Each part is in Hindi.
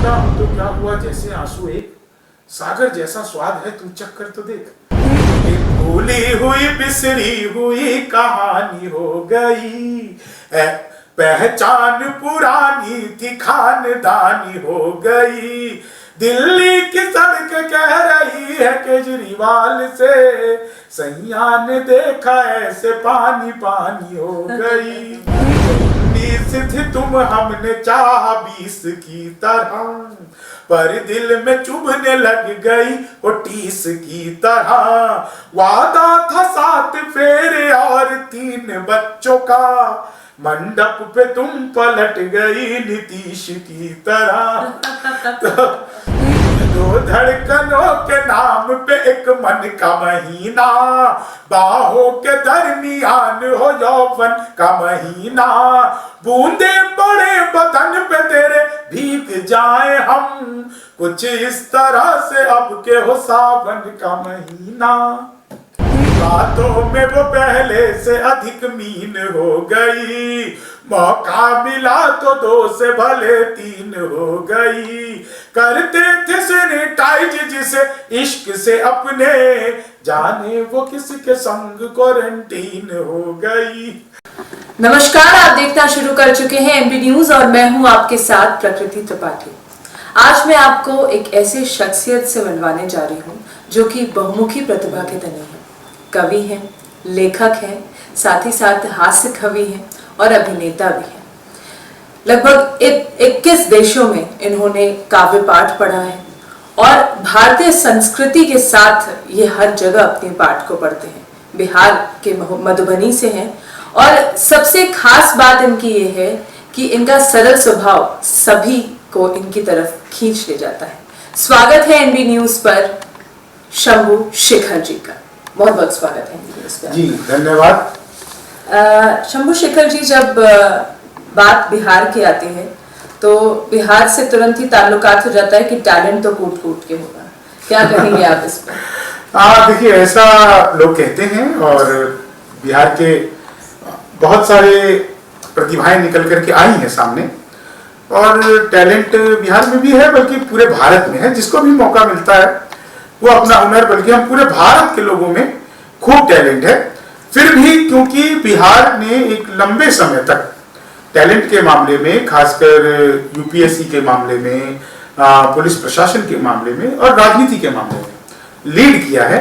छोटा हूं तो क्या हुआ जैसे आंसू एक सागर जैसा स्वाद है तू चख कर तो देख। एक भूली हुई बिसरी हुई कहानी हो गई, पहचान पुरानी थी खानदानी हो गई। दिल्ली की सड़क कह रही है केजरीवाल से, सैया ने देखा ऐसे पानी पानी हो गई। 19 थी तुम हमने चाहा 20 की तरह, पर दिल में चुभने लग गई वो 30 की तरह। वादा था 7 फेरे और 3 बच्चों का, मंडप पे तुम पलट गई नीतीश की तरह। दो धड़कनों के नाम पे एक मन का महीना, बाहों के दरमियान हो यौवन का महीना। बूंदे पड़े बदन पे तेरे भीग जाए हम, कुछ इस तरह से अब के हो सावन का महीना। बातों में वो पहले से अधिक मीन हो गई, मौका मिला तो 2 से भले 3 हो गई। करते थे सैनिटाइज जिसे इश्क से अपने, जाने वो किसके संग क्वारंटीन हो गई। नमस्कार, आप देखना शुरू कर चुके हैं एमबी न्यूज और मैं हूं आपके साथ प्रकृति त्रिपाठी। आज मैं आपको एक ऐसे शख्सियत से मिलवाने जा रही हूं जो कि बहुमुखी प्रतिभा के धनी है। कवि हैं, लेखक हैं, साथ ही साथ हास्य कवि हैं और अभिनेता भी हैं। लगभग 21 देशों में इन्होंने काव्य पाठ पढ़ा है और भारतीय संस्कृति के साथ ये हर जगह अपने पाठ को पढ़ते हैं। बिहार के मधुबनी से हैं और सबसे खास बात इनकी ये है कि इनका सरल स्वभाव सभी को इनकी तरफ खींच ले जाता है। स्वागत है एनबी न्यूज पर शंभू शेखर जी का। बहुत बहुत स्वागत है एनबी न्यूज पर। जी धन्यवाद। शंभू शेखर जी, जब बात बिहार की आती है तो बिहार से तुरंत ही ताल्लुकात हो जाता है कि टैलेंट तो कूट कूट के होगा। क्या कहेंगे आप इस पर? देखिए, ऐसा लोग कहते हैं और बिहार के बहुत सारे प्रतिभाएं निकल करके आई हैं सामने, और टैलेंट बिहार में भी है बल्कि पूरे भारत में है। जिसको भी मौका मिलता है वो अपना हुनर, बल्कि हम पूरे भारत के लोगों में खूब टैलेंट है। फिर भी क्योंकि बिहार ने एक लंबे समय तक टैलेंट के मामले में, खासकर यूपीएससी के मामले में, पुलिस प्रशासन के मामले में और राजनीति के मामले में लीड किया है,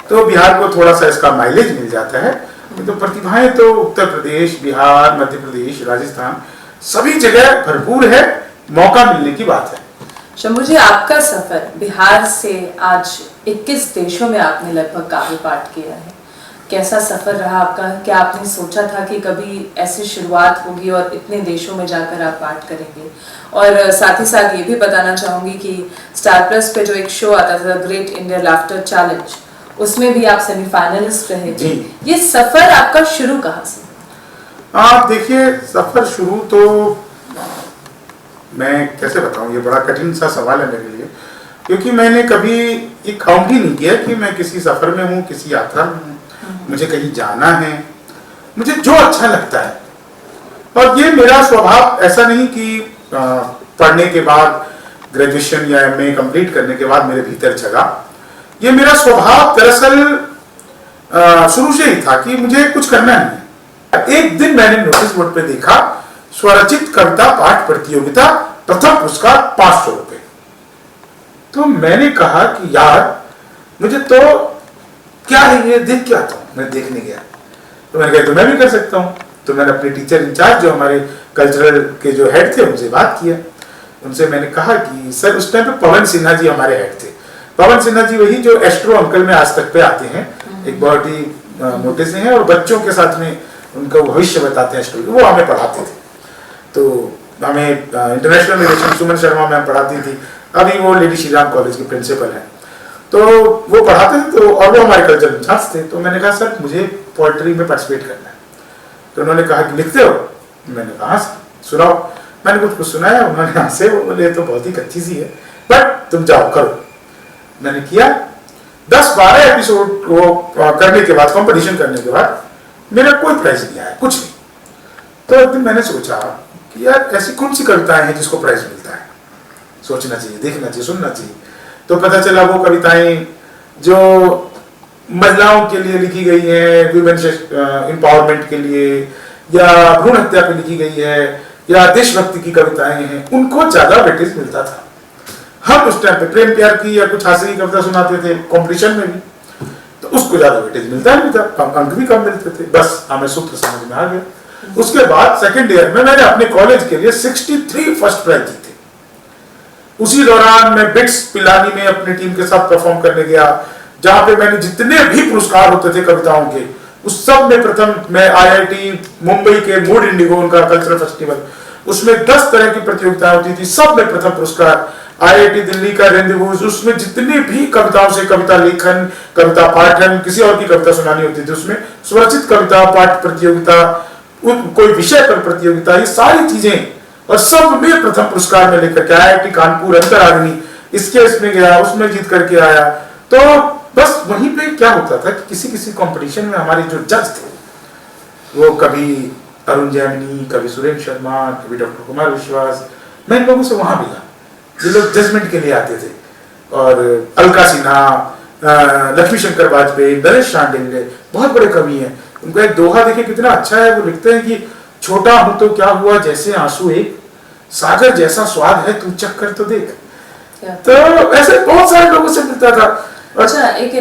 तो बिहार को थोड़ा सा इसका माइलेज मिल जाता है। तो प्रतिभाएं तो उत्तर प्रदेश, बिहार, मध्य प्रदेश, राजस्थान सभी जगह भरपूर है। मौका मिलने की बात है। शंभू जी, आपका सफर बिहार से आज 21 देशों में आपने लगभग काव्य पाठ किया है। कैसा सफर रहा आपका? क्या आपने सोचा था कि कभी ऐसी शुरुआत होगी और इतने देशों में जाकर आप पाठ करेंगे? और साथ ही साथ ये भी बताना चाहूंगी कि स्टार प्लस पे जो एक शो आता था, ग्रेट इंडिया लाफ्टर चैलेंज, उसमें भी आप सेमीफाइनलिस्ट रहे थे। ये सफर आपका शुरू कहाँ से? आप देखिए, सफर शुरू तो मैं कैसे बताऊं, ये बड़ा कठिन सा सवाल है मेरे लिए, क्योंकि मैंने कभी ये काउंट ही नहीं किया कि मैं किसी सफर में हूँ, किसी यात्रा में हूँ, मुझे कहीं जाना है, मुझे जो अच्छा लगता है। और ये मेरा स्वभाव ऐसा नहीं कि पढ़ने के बाद, ग्रेजुएशन या एमए कंप्लीट करने के बाद मेरे भीतर जगा। ये मेरा स्वभाव दरअसल शुरू से ही था कि मुझे कुछ करना नहीं है। एक दिन मैंने नोटिस बोर्ड पे देखा, स्वरचित कविता पाठ प्रतियोगिता, प्रथम पुरस्कार 500 रुपए। तो मैंने कहा कि यार, मुझे तो क्या है ये, देख क्या था। मैं देखने गया तो मैंने कहा तो मैं भी कर सकता हूँ। तो मैंने अपने टीचर इंचार्ज, जो हमारे कल्चरल के जो हेड थे, उनसे बात किया। उनसे मैंने कहा कि सर, उस टाइम पे पवन सिन्हा जी हमारे हेड थे। पवन सिन्हा जी वही जो एस्ट्रो अंकल में आज तक पे आते हैं, एक बहुत ही मोटे से हैं और बच्चों के साथ में उनका भविष्य बताते हैं स्टोरी। वो हमें पढ़ाते थे। तो हमें international relation Suman Sharma ma'am पढ़ाती थी, अभी वो लेडी श्री राम कॉलेज के प्रिंसिपल हैं। तो वो पढ़ाते थे, तो और वो हमारे कल्चरल इंचार्ज थे। तो मैंने कहा सर, मुझे पोएट्री में पार्टिसिपेट करना है। तो उन्होंने कहा कि लिखते हो? मैंने कहा सुनाओ। मैंने कुछ सुनाया, उन्होंने हंसे, वो बोले तो बहुत ही कच्ची सी है, बट तुम जाओ करो। मैंने किया। 10-12 एपिसोड वो करने के बाद, कंपटीशन करने के बाद, मेरा कोई प्राइज नहीं आया, कुछ नहीं। तो एक दिन मैंने सोचा कि यार, ऐसी कौन सी कविताएं हैं जिसको प्राइज मिलता है। सोचना चाहिए, देखना चाहिए, सुनना चाहिए। तो पता चला वो कविताएं जो महिलाओं के लिए लिखी गई है, वुमेन एम्पावरमेंट के लिए, या भ्रूण हत्या पे लिखी गई है, या देशभक्ति की कविताएं हैं, उनको ज्यादा वेटेज मिलता था। हम उस टाइम पे प्रेम प्यार की या कुछ हास्य की कविता सुनाते थे कंपटीशन में भी, तो उसको ज्यादा वेटेज मिलता नहीं था, अंक भी कम मिलते थे। बस हमें सूत्र समझ में आ गया। उसके बाद सेकेंड ईयर में मैंने अपने कॉलेज के लिए 63 फर्स्ट प्राइज जीते। उसी दौरान मैं बिट्स पिलानी में अपनी टीम के साथ परफॉर्म करने गया, जहां पे मैंने जितने भी पुरस्कार होते थे कविताओं के, उस सब में प्रथम। मैं IIT मुंबई के मूड इंडिगो, उनका कल्चरल फेस्टिवल, उसमें 10 तरह की प्रतियोगिताएं होती थी, सब में प्रथम पुरस्कार। IIT दिल्ली का रेंडेवूज, उसमें जितने भी कविताओं से कविता लेखन, कविता पाठन, किसी और की कविता सुनानी होती थी, उसमें स्वरचित कविता पाठ प्रतियोगिता, कोई विषय पर प्रतियोगिता, ये सारी चीजें, और सब में प्रथम पुरस्कार में लेकर के IIT कानपुर अंतराग्नि इसमें गया, उसमें जीत करके आया। तो बस वहीं पे क्या होता था कि किसी किसी कंपटीशन में हमारे जो जज थे, वो कभी अरुण जैमिनी, कभी सुरेंद्र शर्मा, कभी डॉक्टर कुमार विश्वास, मैं इन लोगों से वहां मिला, जो लोग जजमेंट के लिए आते थे। और अलका सिन्हा, लक्ष्मी शंकर वाजपेयी, नरेश शांडिल्य, बहुत बड़े कवि हैं। उनका एक दोहा देखिए कितना अच्छा है। वो लिखते हैं कि छोटा हूं तो क्या हुआ, जैसे आंसू एक, सागर जैसा स्वाद है तू चख कर तो देख। तो ऐसे बहुत सारे लोगों से मिलता था। अच्छा, एक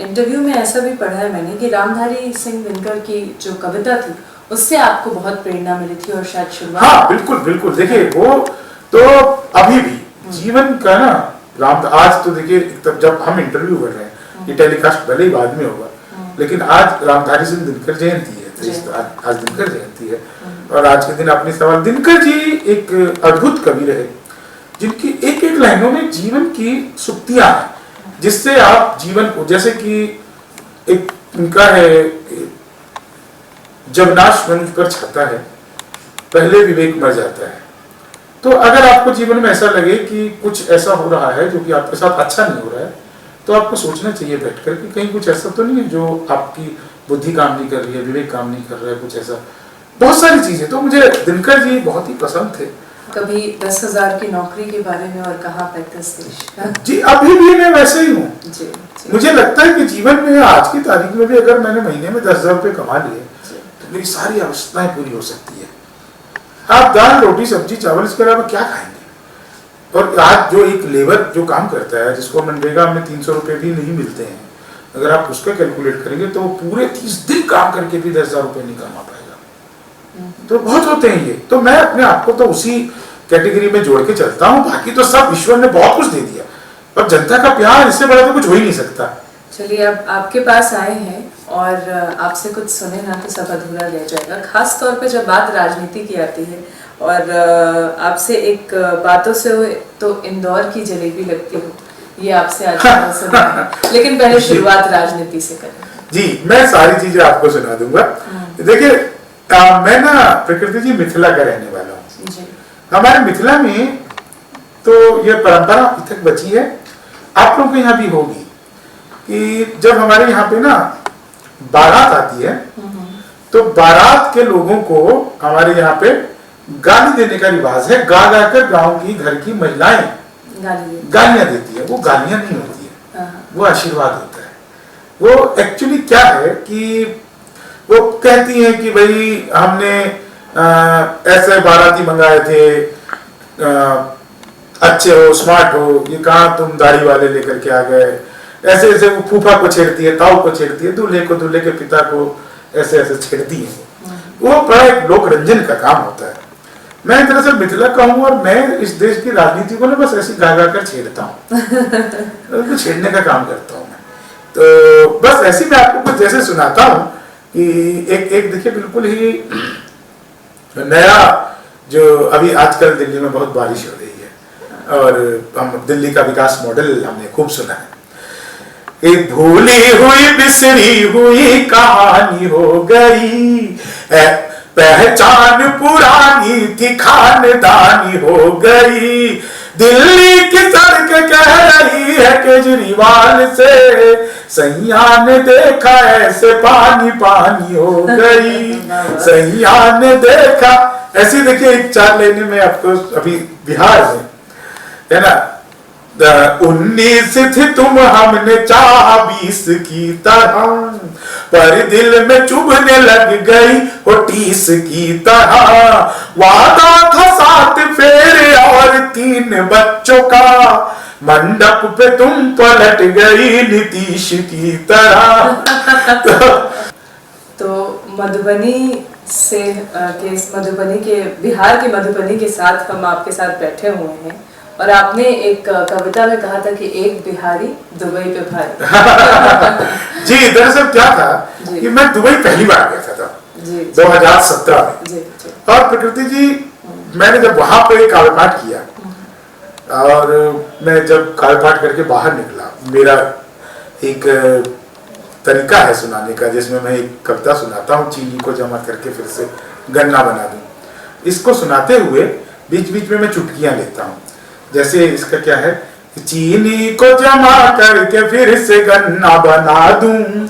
इंटरव्यू में ऐसा भी पढ़ा है मैंने कि रामधारी सिंह दिनकर की जो कविता थी, उससे आपको बहुत प्रेरणा मिली थी, और शायद शुरुआत। हाँ बिल्कुल बिल्कुल, देखिए वो तो अभी भी जीवन का ना आज तो देखिए, तब जब हम इंटरव्यू कर रहे हैं, ये टेलीकास्ट भले ही बाद में होगा, लेकिन आज रामधारी सिंह दिनकर जयंती है, तो आज दिनकर जयंती है। और आज के दिन अपने सवाल, दिनकर जी एक अद्भुत कवि रहे, जिनकी एक एक लाइनों में जीवन की सुक्तियां हैं, जिससे आप जीवन को, जैसे कि एक उनका है, जब नाश मनुष्य पर छाता है, पहले विवेक मर जाता है। तो अगर आपको जीवन में ऐसा लगे कि कुछ ऐसा हो रहा है जो कि आपके साथ अच्छा नहीं हो रहा है, तो आपको सोचना चाहिए बैठकर कि कहीं कुछ ऐसा तो नहीं है जो आपकी बुद्धि काम नहीं कर रही है, विवेक काम नहीं कर रहा है, कुछ ऐसा, बहुत सारी चीजें। तो मुझे दिनकर जी बहुत ही पसंद थे। कभी 10,000 की नौकरी के बारे में, और कहा 35 देश। जी अभी भी मैं वैसे ही हूँ। मुझे लगता है कि जीवन में आज की तारीख में भी अगर मैंने महीने में 10,000 रुपये कमा लिए, तो मेरी सारी आवश्यकताएं पूरी हो सकती है। आप दाल रोटी सब्जी चावल इसके अलावा क्या खाएंगे? और आज जो एक लेबर जो काम करता है, जिसको मनरेगा में 300 रुपये भी नहीं मिलते हैं, अगर आप उसका कैलकुलेट करेंगे तो पूरे 30 दिन काम करके भी 10,000 रुपये नहीं कमा पाएगा। तो बहुत होते हैं ये। तो मैं अपने आप को तो उसी कैटेगरी में जोड़ के चलता हूँ। बाकी तो सब ईश्वर ने बहुत कुछ दे दिया, और जनता का प्यार, इससे बड़ा तो कुछ हो ही नहीं सकता। चलिए, अब आपके पास आए हैं और आपसे कुछ सुने ना तो सब अधूरा रह जाएगा, खास तौर पे जब बात राजनीति की आती है। और आपसे एक बातों से तो इंदौर की जलेबी लगती हो, ये आपसे आज सुना है। लेकिन पहले शुरुआत राजनीति से करें। जी, मैं सारी चीजें आपको सुना दूंगा। देखिए, मैं ना प्रकृति जी मिथिला का रहने वाला हूँ। हमारे मिथिला में तो ये परंपरा अभी तक बची है, आप लोगों के यहाँ भी होगी, कि जब हमारे यहाँ पे ना बारात आती है, तो बारात के लोगों को हमारे यहाँ पे गाली देने का रिवाज है। गा गा कर गाँव की घर की महिलाएं गालियां देती है। वो गालियां नहीं होती है, वो आशीर्वाद होता है। वो एक्चुअली क्या है कि वो कहती हैं कि भाई हमने ऐसे बाराती मंगाए थे, अच्छे हो, स्मार्ट हो, ये कहाँ तुम दाढ़ी वाले लेकर के आ गए। ऐसे ऐसे वो फूफा को छेड़ती है, ताऊ को छेड़ती है, दूल्हे को, दूल्हे के पिता को ऐसे ऐसे छेड़ती है। वो बड़ा एक लोक रंजन का काम होता है। मैं दरअसल मिथिला का हूँ, और मैं इस देश की राजनीति को ना बस ऐसी गा गा कर छेड़ता हूँ। तो छेड़ने का काम करता हूँ मैं। तो बस ऐसे मैं आपको कुछ जैसे सुनाता हूँ कि एक देखिए, बिल्कुल ही नया, जो अभी आजकल दिल्ली में बहुत बारिश हो रही है, और हम दिल्ली का विकास मॉडल हमने खूब सुना है। एक भूली हुई बिसरी हुई कहानी हो गई, पहचान पुरानी थी खानदानी हो गई। दिल्ली की सड़क कह रही है केजरीवाल से, सैया ने देखा ऐसे पानी पानी हो गई, सैया ने देखा। ऐसी देखिए एक 4 लाइनें में आपको, अभी बिहार में है ना। 19 थी तुम हमने चाहा 20 की तरह, पर दिल में चुभने लग गई वो 30 की तरह। वादा था 7 फेरे और 3 बच्चों का, मंडप पे तुम पलट गई नीतीश की तरह। तो मधुबनी से मधुबनी के बिहार के मधुबनी के साथ हम आपके साथ बैठे हुए हैं, और आपने एक कविता में कहा था कि एक बिहारी दुबई पे भारी। जी, दरअसल क्या था कि मैं दुबई पहली बार गया था 2017 में। जी, जी। और प्रकृति जी, मैंने जब वहां पे काव्य पाठ किया और मैं जब काव्य पाठ करके बाहर निकला, मेरा एक तरीका है सुनाने का जिसमें मैं एक कविता सुनाता हूँ, चीनी को जमा करके फिर से गन्ना बना दूं। इसको सुनाते हुए बीच बीच में मैं चुटकियां लेता हूँ। जैसे इसका क्या है, चीनी को जमा करके फिर से गन्ना बना दूं।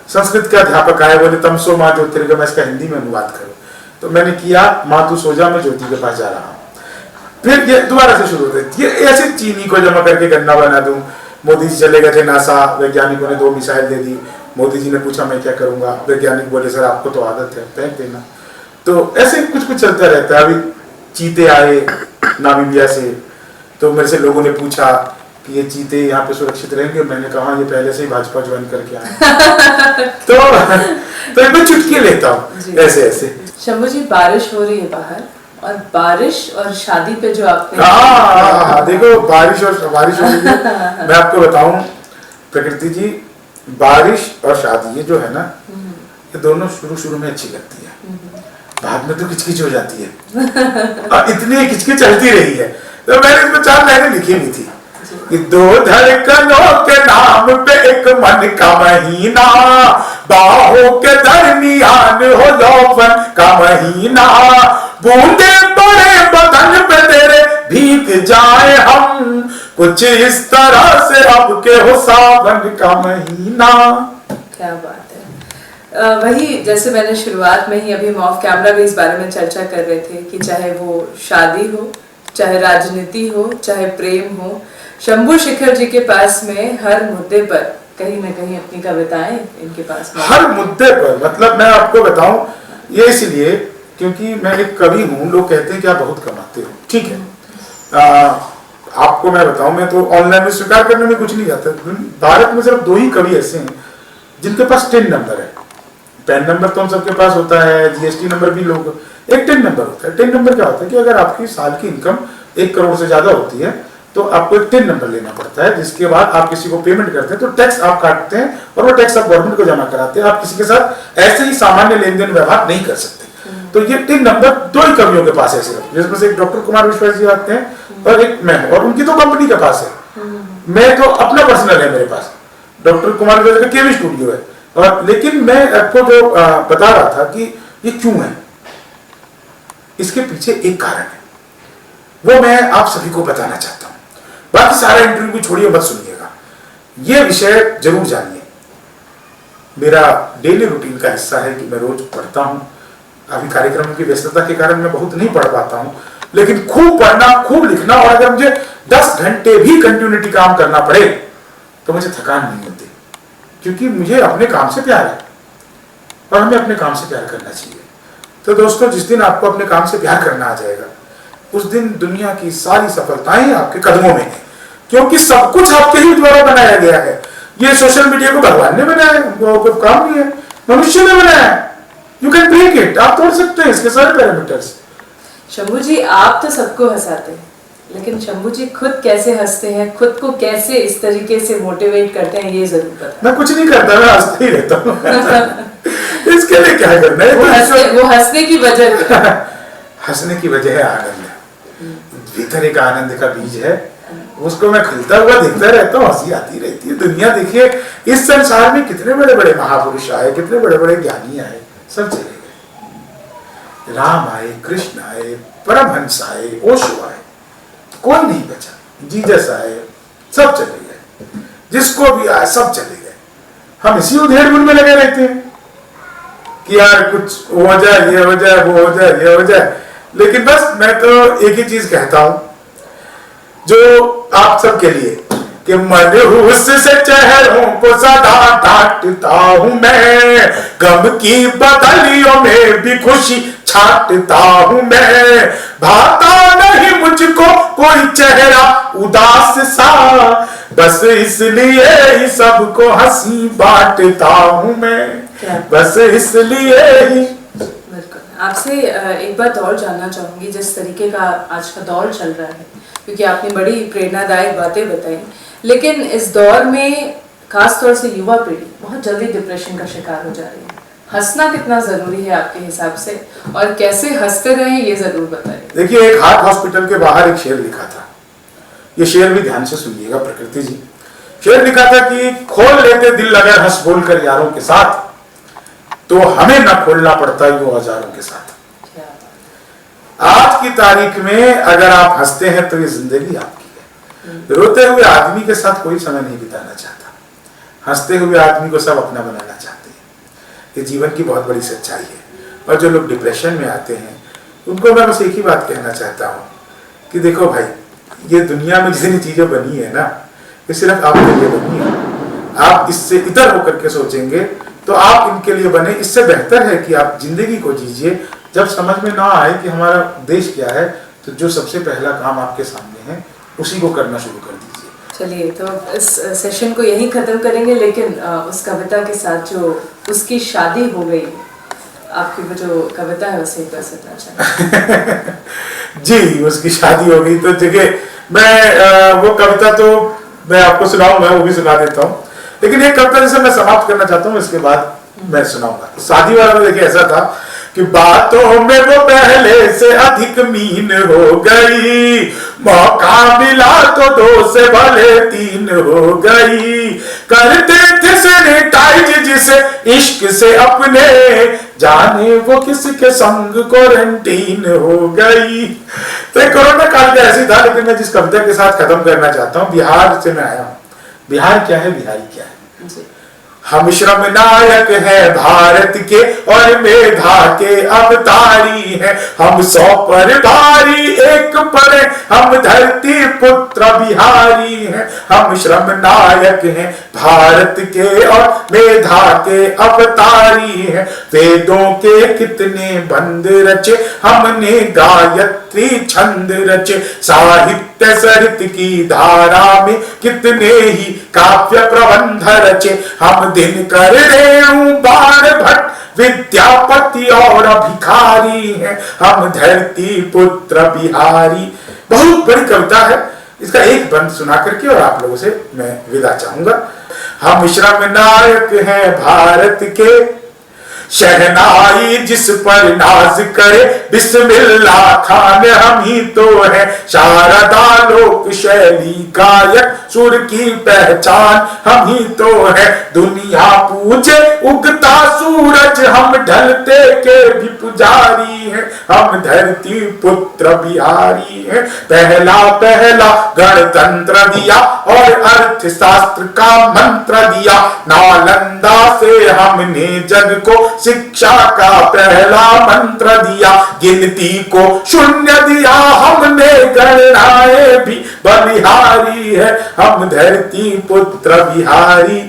संस्कृत के अध्यापक आए, बोले तमसो माँ ज्योतिर्गमय, मैं इसका हिंदी में अनुवाद करूं। तो मैंने किया, माँ तू सो जा, मैं ज्योति के पास जा रहा हूँ। फिर ये दोबारा से शुरू होते, ये ऐसे चीनी को जमा करके गन्ना बना दूं। मोदी जी चले गए थे नासा, वैज्ञानिकों ने 2 मिसाइल दे दी। मोदी जी ने पूछा मैं क्या करूंगा, वैज्ञानिक बोले सर आपको तो आदत है, फेंक देना। तो ऐसे कुछ कुछ चलता रहता है। अभी चीते आए नामीबिया से, तो मेरे से लोगों ने पूछा कि ये चीते यहाँ पे सुरक्षित रहेंगे, मैंने कहा ये पहले से ही भाजपा ज्वाइन करके आए। तो मैं चुटकी लेता हूँ ऐसे ऐसे। शंभू जी, बारिश हो रही है बाहर, और बारिश और शादी पे जो आपने देखो, बारिश हो रही है। मैं आपको बताऊं प्रकृति जी, बारिश और शादी ये जो है ना, ये दोनों शुरू में अच्छी लगती है, बाद में तो किचकिच हो जाती है। और इतनी किचकिच चलती रही है, तो मैंने इसमें 4 लाइनें लिखी हुई थी कि 2 धड़कनों के नाम पे एक मन का महीना, बाहों के दरमियान हो यौवन का महीना, बूंदे पड़े बदन पे तेरे भीग जाए हम, कुछ इस तरह से अब के हो सावन का महीना। क्या बात है। वही, जैसे मैंने शुरुआत में ही अभी ऑफ कैमरा भी इस बारे में चर्चा कर रहे थे कि चाहे वो शादी हो, चाहे राजनीति हो, चाहे प्रेम हो, शंभू शेखर जी के पास में हर मुद्दे पर कहीं न कहीं अपनी कविताएं इनके पास में। हर मुद्दे पर, मतलब मैं आपको बताऊं, ये इसलिए क्योंकि मैं एक कवि हूं। लोग कहते हैं कि आप बहुत कमाते हो, ठीक है। आपको मैं बताऊं, मैं तो ऑनलाइन में स्वीकार करने में कुछ नहीं जाता। भारत में सिर्फ 2 ही कवि ऐसे हैं जिनके पास 10 नंबर है। पैन नंबर तो हम सबके पास होता है, जीएसटी नंबर भी लोग, एक 10 नंबर होता है। 10 नंबर क्या होता है कि अगर आपकी साल की इनकम 1 करोड़ से ज्यादा होती है तो आपको एक 10 नंबर लेना पड़ता है, जिसके बाद आप किसी को पेमेंट करते हैं तो टैक्स आप काटते हैं और वो टैक्स आप गवर्नमेंट को जमा कराते हैं। आप किसी के साथ ऐसे ही सामान्य लेन देन व्यवहार नहीं कर सकते। तो ये 10 नंबर 2 ही कवियों के पास है सिर्फ, जिसमें से एक डॉक्टर कुमार विश्वास जी आते हैं और एक मैं, और उनकी तो कंपनी के पास है। मैं तो अपना पर्सनल है मेरे पास, डॉक्टर कुमार विश्वास का केवी स्टूडियो है। और लेकिन मैं आपको जो बता रहा था कि ये क्यों है, इसके पीछे एक कारण है, वो मैं आप सभी को बताना चाहता हूं। बाकी सारा इंटरव्यू भी छोड़िए, मत सुनिएगा, ये विषय जरूर जानिए। मेरा डेली रूटीन का हिस्सा है कि मैं रोज पढ़ता हूं। अभी कार्यक्रम की व्यस्तता के कारण मैं बहुत नहीं पढ़ पाता हूं, लेकिन खूब पढ़ना, खूब लिखना, और अगर मुझे 10 घंटे भी कंटिन्यूटी काम करना पड़े तो मुझे थकान नहीं होती, क्योंकि मुझे अपने काम से प्यार है और हमें अपने काम से प्यार करना चाहिए। तो दोस्तों, जिस दिन आपको अपने काम से प्यार करना आ जाएगा, उस दिन दुनिया की सारी सफलताएं आपके कदमों में है, क्योंकि सब कुछ आपके ही द्वारा बनाया गया है। ये सोशल मीडिया को भगवान ने बनाया है, वो काम नहीं है, मनुष्य ने बनाया है। यू कैन ब्रेक इट, आप तोड़ सकते हैं इसके सारे पैरामीटर्स। शंभू जी, आप तो सबको हंसाते हैं, लेकिन शंभू जी खुद कैसे हंसते हैं, खुद को कैसे इस तरीके से मोटिवेट करते हैं, ये जरूर पता। मैं कुछ नहीं करता, मैं हंसते ही रहता हूँ। इसके लिए क्या करना है, वो हंसने की वजह हंसने की वजह है आनंद। भीतर एक आनंद का बीज है, उसको मैं खिलता हुआ देखता रहता हूँ, हंसी आती रहती है। दुनिया देखिए, इस संसार में कितने बड़े बड़े महापुरुष आए, कितने बड़े बड़े ज्ञानी आए, सब चले गए। राम आए, कृष्ण आए, परमहंस आए, ओशो आए, कोई नहीं बचा। जीसस आए, सब चले गए, जिसको भी आए सब चले गए। हम इसी उधेड़-बुन में लगे रहते हैं कि यार कुछ हो जाए, ये हो जाए, वो हो जाए, ये हो जाए। लेकिन बस मैं तो एक ही चीज कहता हूं, जो आप सबके लिए कि मनहूस से चेहरों को सदा डांटता हूं मैं, गम की बदलियों में भी खुशी छाटता हूं मैं, भाता नहीं मुझको कोई चेहरा उदास सा, बस इसलिए ही सबको हंसी बांटता हूं मैं, बस इसलिए ही। आपसे एक बात और जानना चाहूंगी, जिस तरीके का आज का दौर चल रहा है, क्योंकि आपने बड़ी प्रेरणादायक बातें बताई, लेकिन इस दौर में खासतौर से युवा पीढ़ी बहुत जल्दी डिप्रेशन का शिकार हो जा रही है। हंसना कितना जरूरी है आपके हिसाब से, और कैसे हंसते रहें ये जरूर बताइए। देखिए, एक हार्ट हॉस्पिटल के बाहर एक शेर लिखा था, ये शेर भी ध्यान से सुनिएगा प्रकृति जी। शेर लिखा था कि खोल लेते दिल अगर हंस बोल कर यारों के साथ, तो हमें न खोलना पड़ता यूं हजारों के साथ। आज की तारीख में अगर आप हंसते हैं तो ये जिंदगी आपकी है। रोते हुए आदमी के साथ कोई समय नहीं बिताना चाहता, हंसते हुए आदमी को सब अपना बनाना चाहते हैं। ये जीवन की बहुत बड़ी सच्चाई है। और जो लोग डिप्रेशन में आते हैं उनको मैं बस एक ही बात कहना चाहता हूँ कि देखो भाई, ये दुनिया में जितनी चीजें बनी है ना, ये सिर्फ आपके लिए बनी है। आप इससे इतर होकर के सोचेंगे तो आप इनके लिए बने। इससे बेहतर है कि आप जिंदगी को जीजिए। जब समझ में ना आए कि हमारा उद्देश्य क्या है, तो जो सबसे पहला काम आपके सामने है उसी को करना शुरू कर दीजिए। चलिए, तो इस सेशन को यहीं खत्म करेंगे, लेकिन उस कविता के साथ जो उसकी शादी हो गई, आपकी वो जो कविता है उसे एक बार सुनना चाहूंगा। जी, उसकी शादी हो गई तो जगह मैं वो कविता तो मैं आपको सुनाऊंगा, वो भी सुना देता हूँ, लेकिन एक कविता जिसे मैं समाप्त करना चाहता हूँ, इसके बाद मैं सुनाऊंगा। शादी वाला में देखिए ऐसा था कि बातों में वो पहले से अधिक मीन हो गई, मौका मिला तो 2 से भले 3 हो गई, करते थे सैनिटाइज जिसे इश्क से अपने, जाने वो किसके संग क्वारंटीन हो गई। तो कोरोना काल का ऐसी था, लेकिन मैं जिस कविता के साथ खत्म करना चाहता हूँ, बिहार से मैं आया हूँ। बिहार क्या है, बिहारी क्या है? हम श्रम नायक हैं भारत के और मेधा के अवतारी हैं, हम 100 पर भारी एक पर हम धरती पुत्र बिहारी हैं। हम श्रम नायक हैं भारत के और मेधा के अवतारी हैं, वेदों के कितने बंद रचे हमने गायत्री छंद रचे, साहित्य सरित की धारा में कितने ही काव्य प्रबंध रचे, हम दिन कर रेणु बाण भट्ट विद्यापति और भिखारी हैं, हम धरती पुत्र बिहारी। बहुत बड़ी कविता है, इसका एक बंद सुना करके और आप लोगों से मैं विदा चाहूंगा। हम श्रम नायक हैं भारत के, शहनाई जिस पर नाज करे बिस्मिल्लाह खान हम ही तो है, शारदा लोक शैली गायक सुर की पहचान हम ही तो है, दुनिया पूजे उगता सूरज हम ढलते के भी पुजारी हैं, हम धरती पुत्र बिहारी हैं। पहला पहला गणतंत्र दिया और अर्थशास्त्र का मंत्र दिया, नालंदा से हमने जग को शिक्षा का पहला मंत्र दिया, गिनती को 0 दिया हमने, गणनाएं भी बलिहारी है, हम धरती पुत्र बिहारी।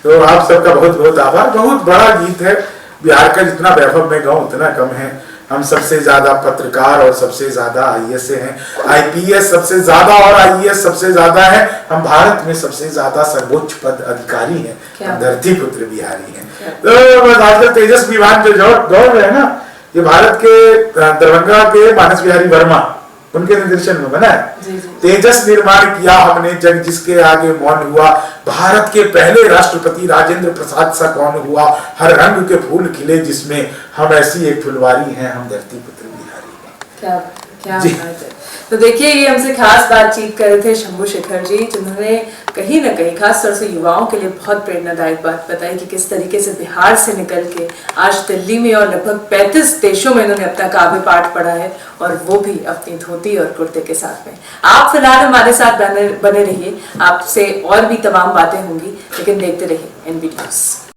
तो आप सबका बहुत बहुत आभार। बहुत बड़ा गीत है, बिहार का जितना वैभव मैं गाऊं उतना कम है। हम सबसे ज्यादा पत्रकार और सबसे ज्यादा आईएएस हैं, आईपीएस सबसे ज्यादा और आईएएस सबसे ज्यादा है, हम भारत में सबसे ज्यादा सर्वोच्च पद अधिकारी हैं, हम धरती पुत्र बिहारी हैं। तो आजकल तेजस विमान जो दौड़ रहे हैं ना, ये भारत के दरभंगा के मानस बिहारी वर्मा उनके निर्देशन में बना है। तेजस निर्माण किया हमने जग जिसके आगे मौन हुआ, भारत के पहले राष्ट्रपति राजेंद्र प्रसाद सा कौन हुआ, हर रंग के फूल खिले जिसमें, हम ऐसी एक फुलवारी हैं, हम धरती पुत्र बिहारी हैं। क्या बात है। तो देखिए, ये हमसे खास बातचीत कर रहे थे शंभू शेखर जी, जिन्होंने कहीं ना कहीं खास तौर से युवाओं के लिए बहुत प्रेरणादायक बात बताई कि किस तरीके से बिहार से निकल के आज दिल्ली में और लगभग 35 देशों में इन्होंने अपना काव्य पाठ पढ़ा है, और वो भी अपनी धोती और कुर्ते के साथ में। आप फिलहाल हमारे साथ बने रहिए, आपसे और भी तमाम बातें होंगी, लेकिन देखते रहिए एनबी न्यूज़।